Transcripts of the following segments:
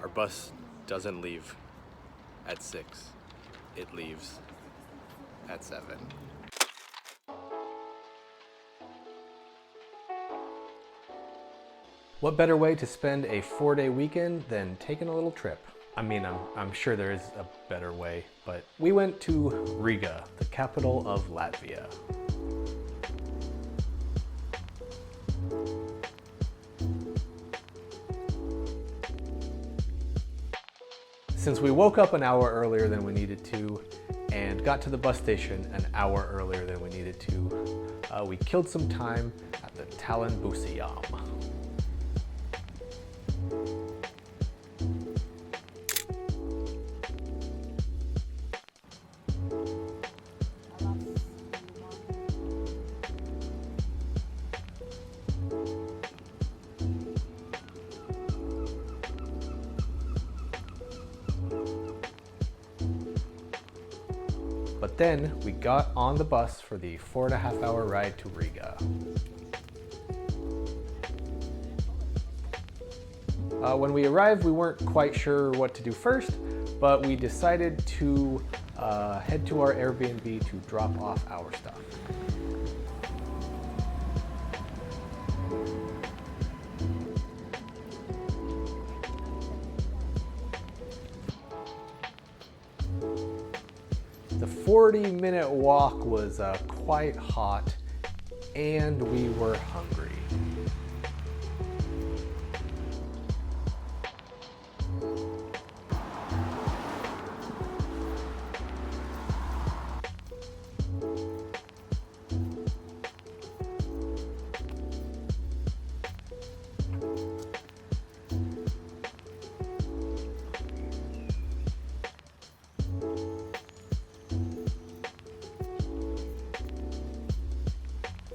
Our bus doesn't leave at 6. It leaves at 7. What better way to spend a 4-day weekend than taking a little trip? I mean, I'm sure there is a better way, but we went to Riga, the capital of Latvia. Since we woke up an hour earlier than we needed to and got to the bus station an hour earlier than we needed to, we killed some time at the Tallinn Museum. But then we got on the bus for the 4.5-hour ride to Riga. When we arrived, we weren't quite sure what to do first, but we decided to head to our Airbnb to drop off our stuff. The 40-minute walk was quite hot, and we were hungry.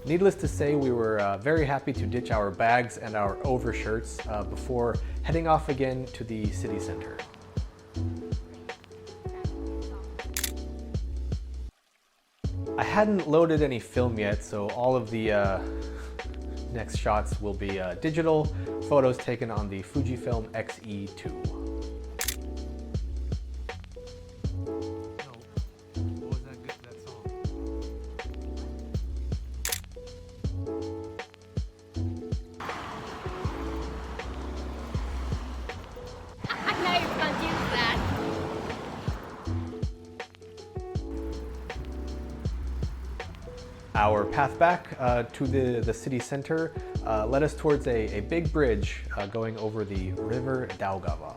Needless to say, we were very happy to ditch our bags and our overshirts before heading off again to the city center. I hadn't loaded any film yet, so all of the next shots will be digital photos taken on the Fujifilm X-E2. Our path back to the city center led us towards a big bridge going over the river Daugava.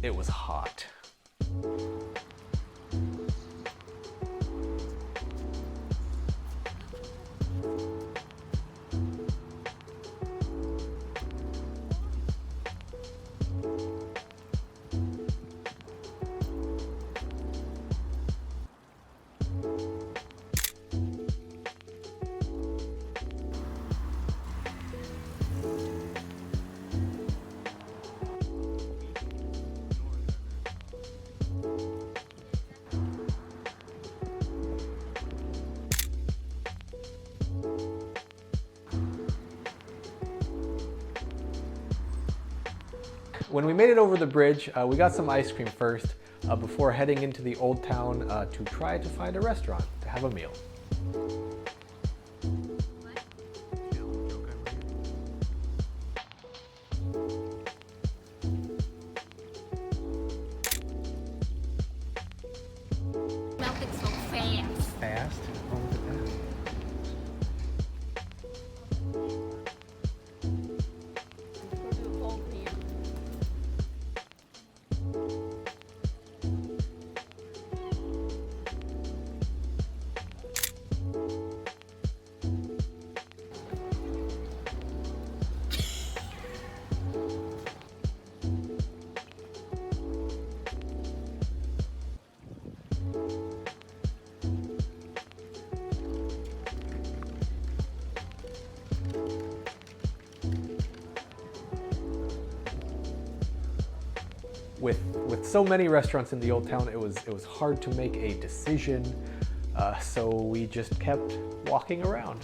It was hot. When we made it over the bridge, we got some ice cream first before heading into the old town to try to find a restaurant to have a meal. Melting so fast. Fast? Oh, look at that. with so many restaurants in the old town, it was hard to make a decision. So we just kept walking around.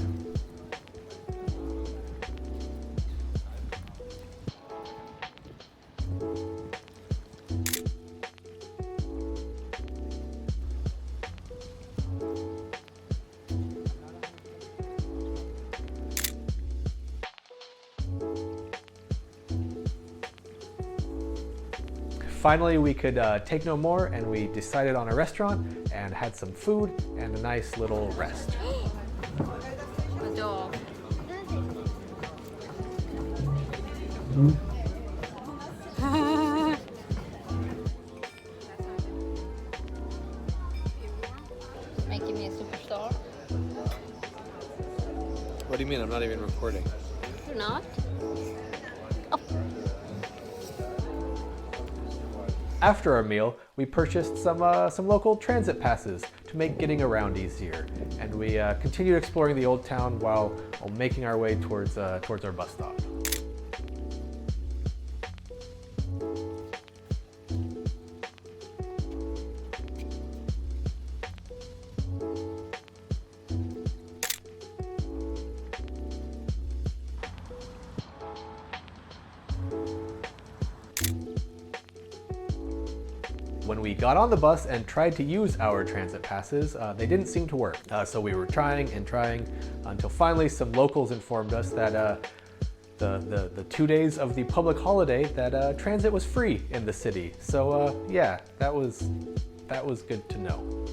Finally, we could take no more, and we decided on a restaurant and had some food and a nice little rest. A dog. Making me a superstar. What do you mean? I'm not even recording. You're not? After our meal, we purchased some local transit passes to make getting around easier, and we continued exploring the old town while making our way towards our bus stop. When we got on the bus and tried to use our transit passes, they didn't seem to work. So we were trying and trying until finally some locals informed us that the 2 days of the public holiday that transit was free in the city. So yeah, that was good to know.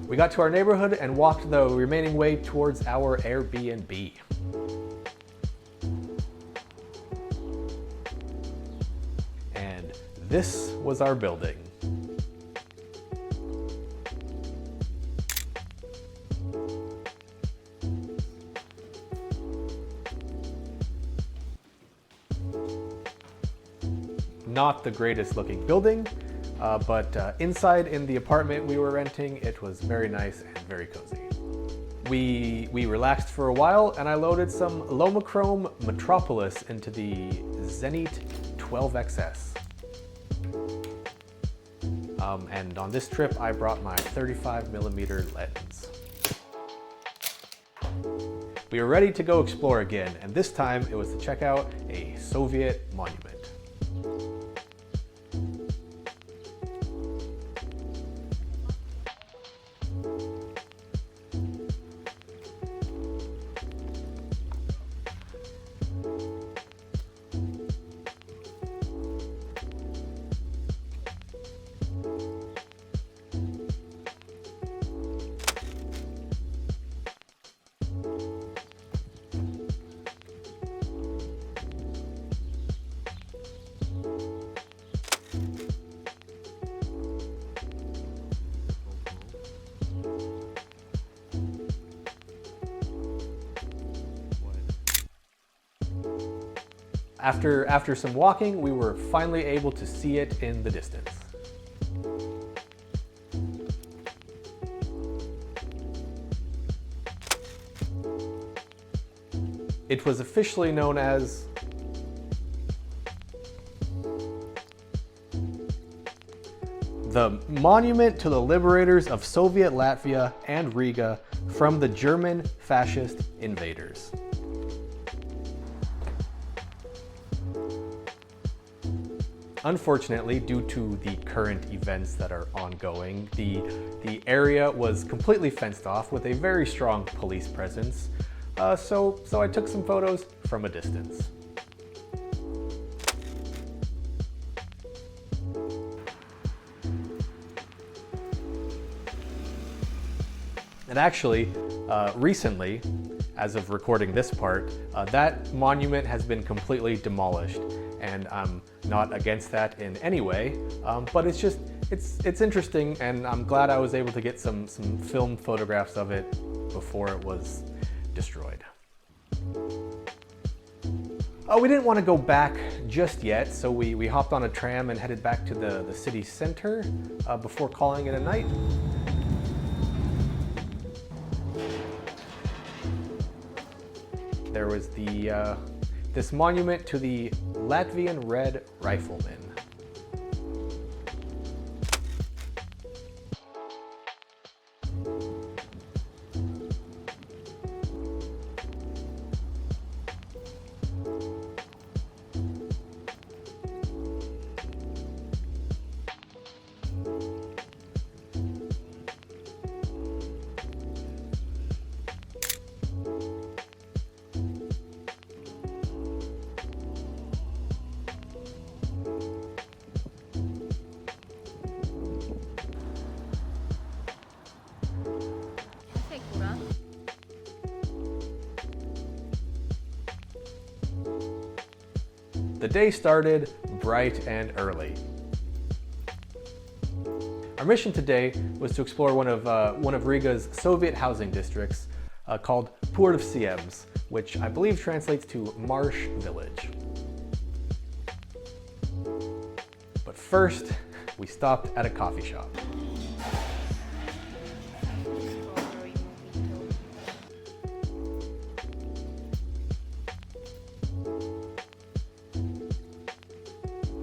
We got to our neighborhood and walked the remaining way towards our Airbnb. This was our building. Not the greatest looking building, but inside in the apartment we were renting, it was very nice and very cozy. We relaxed for a while, and I loaded some LomoChrome Metropolis into the Zenit 12XS. And on this trip, I brought my 35mm lens. We were ready to go explore again, and this time it was to check out a Soviet monument. After some walking, we were finally able to see it in the distance. It was officially known as the Monument to the Liberators of Soviet Latvia and Riga from the German fascist invaders. Unfortunately, due to the current events that are ongoing, the area was completely fenced off with a very strong police presence, so I took some photos from a distance. And actually, recently, as of recording this part, that monument has been completely demolished. And I'm not against that in any way, but it's interesting, and I'm glad I was able to get some film photographs of it before it was destroyed. We didn't want to go back just yet, so we hopped on a tram and headed back to the city center before calling it a night. There was the this monument to the Latvian Red Riflemen. The day started bright and early. Our mission today was to explore one of Riga's Soviet housing districts called Fujifilm, which I believe translates to Marsh Village. But first, we stopped at a coffee shop.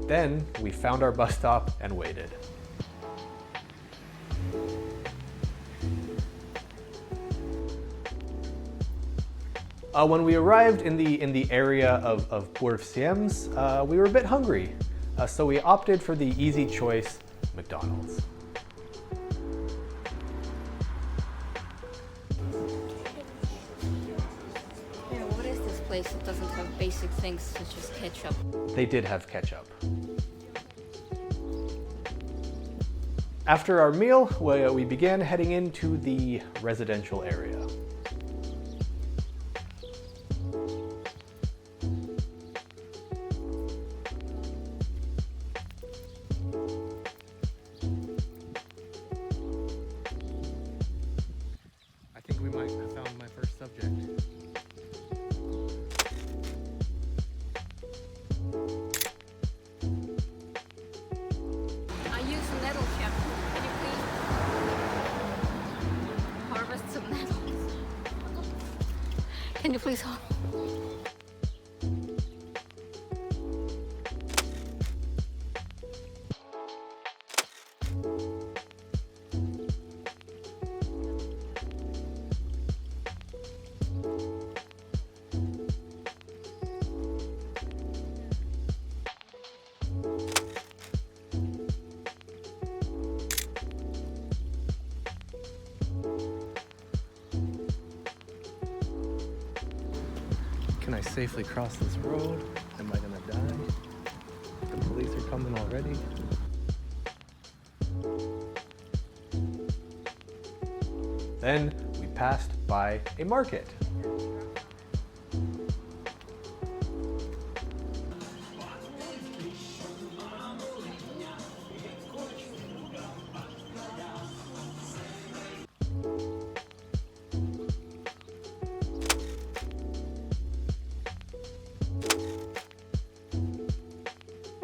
Then we found our bus stop and waited. When we arrived in the area of Fujifilm, we were a bit hungry, so we opted for the easy choice, McDonald's. What is this place that doesn't have basic things such as ketchup? They did have ketchup. After our meal, we began heading into the residential area. I think we might have found my first subject. I use a nettle chef. Can you please harvest some nettles? Can you please Can I safely cross this road? Am I gonna die? The police are coming already. Then we passed by a market.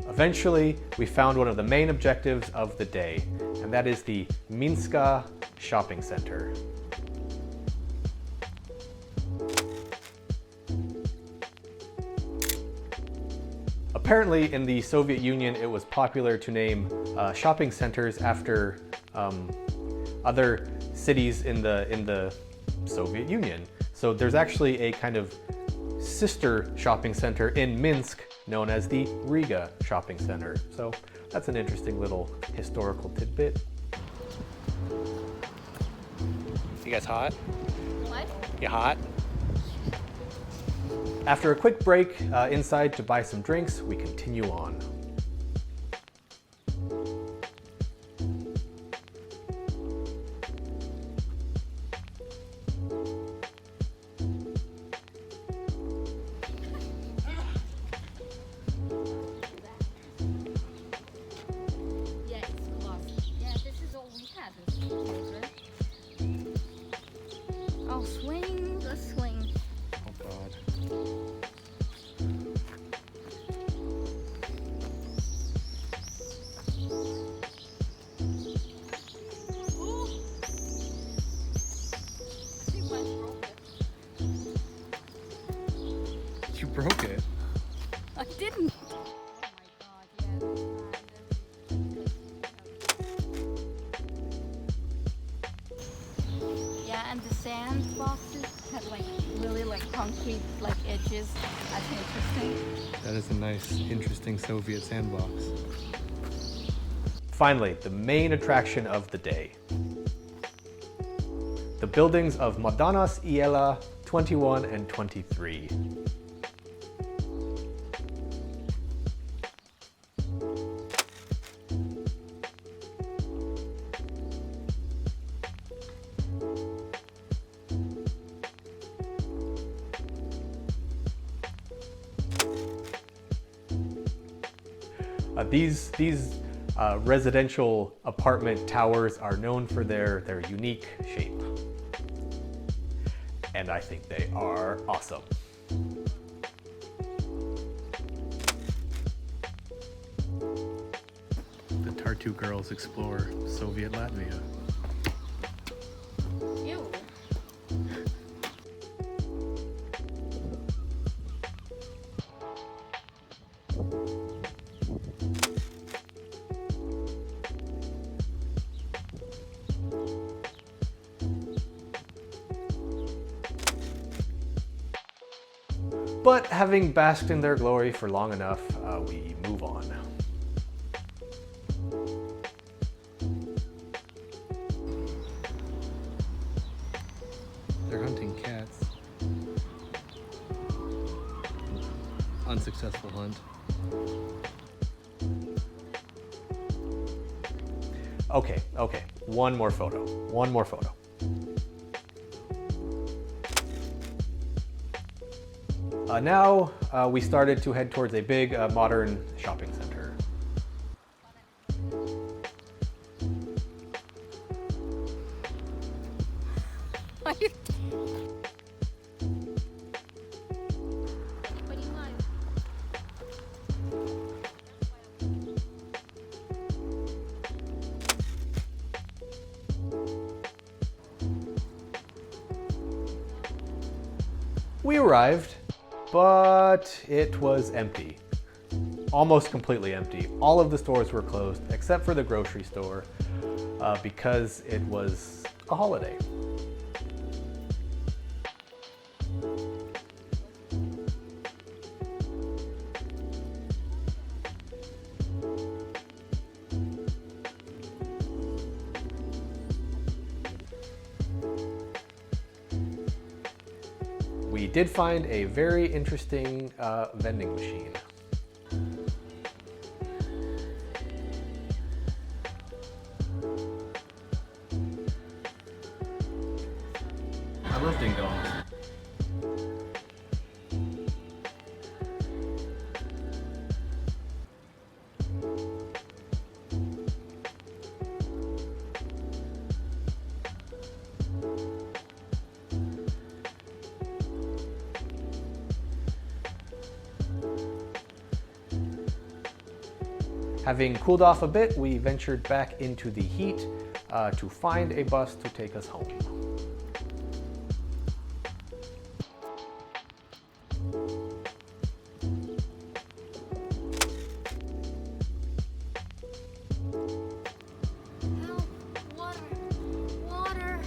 Eventually, we found one of the main objectives of the day, and that is the Minska shopping center. Apparently, in the Soviet Union, it was popular to name shopping centers after other cities in the Soviet Union. So there's actually a kind of sister shopping center in Minsk known as the Riga shopping center. So that's an interesting little historical tidbit. You guys hot? What? You hot? After a quick break inside to buy some drinks, we continue on. Oh, swing the swing. Oh God. Yeah, and the sand boxes had like really like concrete like edges. That's interesting. That is a nice, interesting Soviet sandbox. Finally, the main attraction of the day. The buildings of Madanas Iela 21 and 23. These residential apartment towers are known for their unique shape. And I think they are awesome. The Tartu girls explore Soviet Latvia. Ew. But having basked in their glory for long enough, we move on. They're hunting cats. Unsuccessful hunt. Okay, one more photo. Now we started to head towards a big modern shopping center. What do you want? We arrived, but it was empty. Almost completely empty. All of the stores were closed except for the grocery store because it was a holiday. We did find a very interesting vending machine. I love ding dongs. Having cooled off a bit, we ventured back into the heat to find a bus to take us home. Help! Water!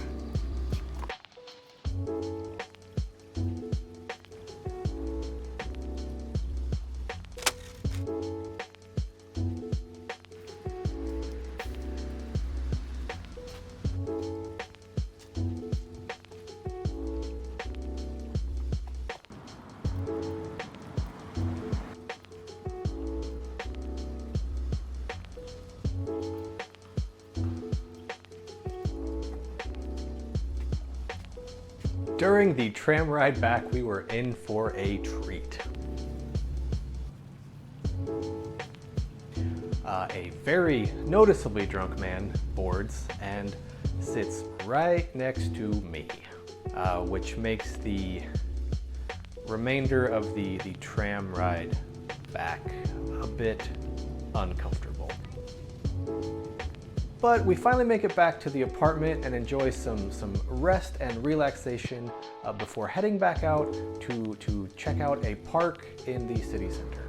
During the tram ride back, we were in for a treat. A very noticeably drunk man boards and sits right next to me, which makes the remainder of the tram ride back a bit uncomfortable. But we finally make it back to the apartment and enjoy some rest and relaxation before heading back out to check out a park in the city center.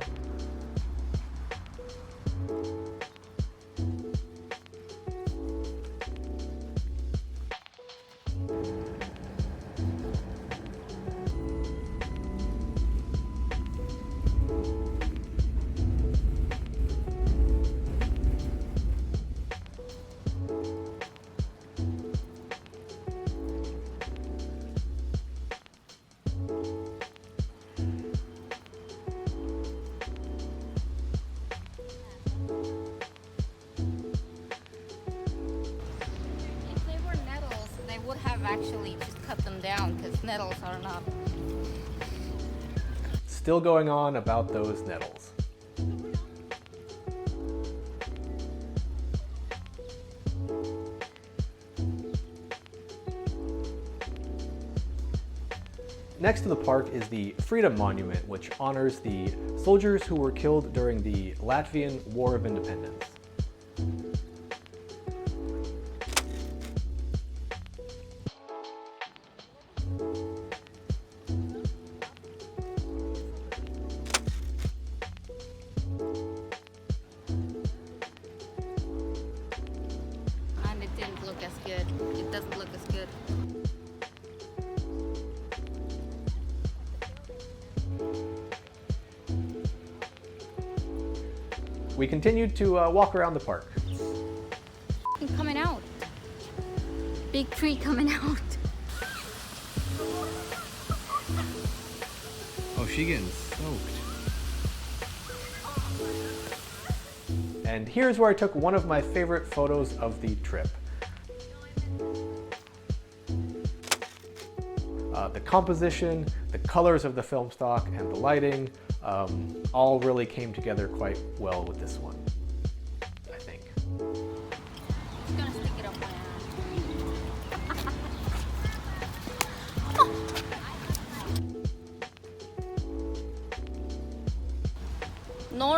actually just cut them down because nettles are not. Still going on about those nettles. Next to the park is the Freedom Monument, which honors the soldiers who were killed during the Latvian War of Independence. And it didn't look as good. It doesn't look as good. We continued to walk around the park. Coming out. Big tree coming out. Oh, she getting soaked. And here's where I took one of my favorite photos of the trip. The composition, the colors of the film stock, and the lighting all really came together quite well with this one, I think. Just gonna stick it up my ass.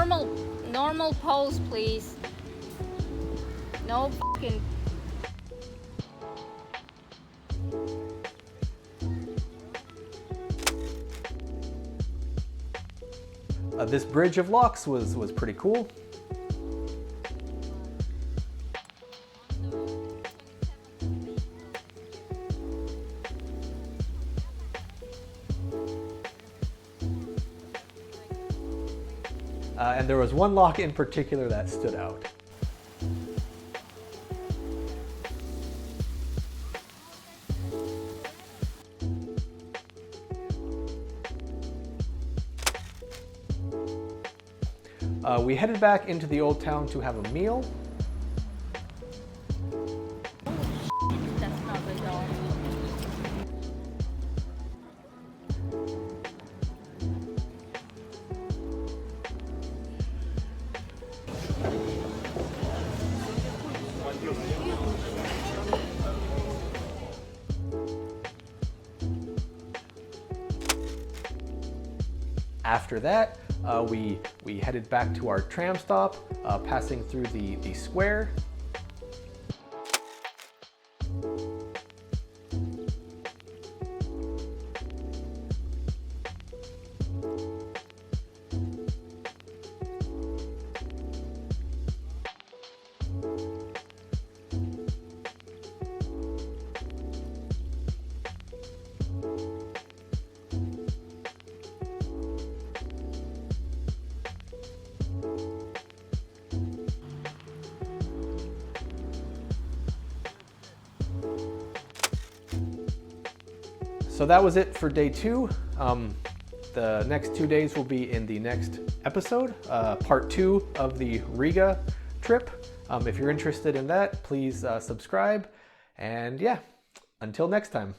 Normal pose, please. No fucking. This bridge of locks was pretty cool. And there was one lock in particular that stood out. We headed back into the old town to have a meal. That's not good, dog. After that, we headed back to our tram stop, passing through the square. So that was it for day 2. The next 2 days will be in the next episode, part 2 of the Riga trip. If you're interested in that, please subscribe. And yeah, until next time.